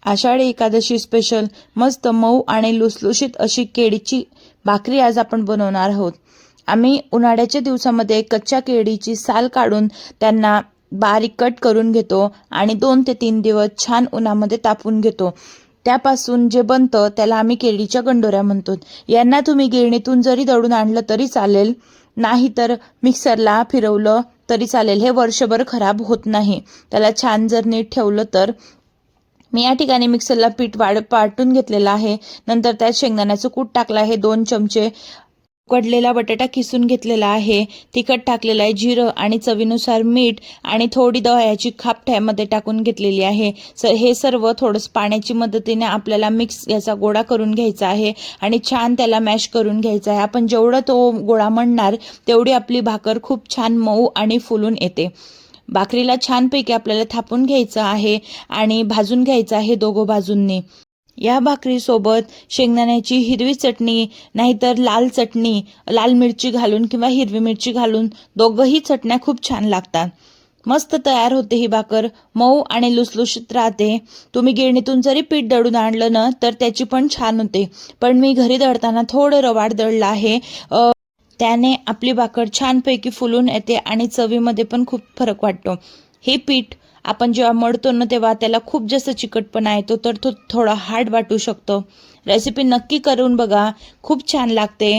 Ashadhi Ekadashi special मस्त मऊ आणि लुसलुशीत अशी केळीची भाकरी आज आपण बनवणार आहोत। आम्ही उन्हाळ्याच्या दिवसामध्ये कच्च्या केळीची साल काढून त्यांना बारीक कट करून घेतो आणि 2 ते 3 दिवस छान उन्हामध्ये तापून घेतो। त्यापासून जे बनतं त्याला आम्ही केळीच्या गंडोऱ्या म्हणतो। यांना तुम्ही गिरणीतून जरी दळून आणलं तरी चालेल, नाही तर मिक्सरला फिरवलं तरी चालेल। हे वर्षभर खराब होत नाही त्याला छान जर नीट ठेवलं तर। मी या ठिकाणी मिक्सरला पीठ पाटून घेतलेला आहे। नंतर त्यात शेंगदाण्याचं कूट टाकलं आहे, 2 चमचे उकडलेला बटाटा किसून घेतलेला आहे, तिखट टाकलेलं आहे, जिरं आणि चवीनुसार मीठ आणि थोडी दह्याची खाप त्यामध्ये टाकून घेतलेली आहे। हे सर्व थोडंसं पाण्याची मदतीने आपल्याला मिक्स याचा गोळा करून घ्यायचा आहे आणि छान त्याला मॅश करून घ्यायचा आहे। आपण जेवढं तो गोळा मळणार तेवढी आपली भाकर खूप छान मऊ आणि फुलून येते। भाकरीला छानपैकी आपल्याला थापून घ्यायचं आहे आणि भाजून घ्यायचं आहे दोघं बाजूंनी। या भाकरीसोबत शेंगदाण्याची हिरवी चटणी नाहीतर लाल चटणी, लाल मिरची घालून किंवा हिरवी मिरची घालून दोघंही चटण्या खूप छान लागतात। मस्त तयार होते ही भाकर, मऊ आणि लुसलुशीत राहते। तुम्ही गिरणीतून जरी पीठ दळून आणलं ना तर त्याची पण छान होते, पण मी घरी दळताना थोडं रवाड दळलं आहे, त्याने आपली भाकर छानपैकी फुलून येते आणि चवीमध्ये पण खूप फरक वाटतो। हे पीठ आपण जेव्हा मळतो ना तेव्हा त्याला खूप जास्त चिकटपणा येतो, तर तो थोडा हार्ड वाटू शकतो। रेसिपी नक्की करून बघा, खूप छान लागते।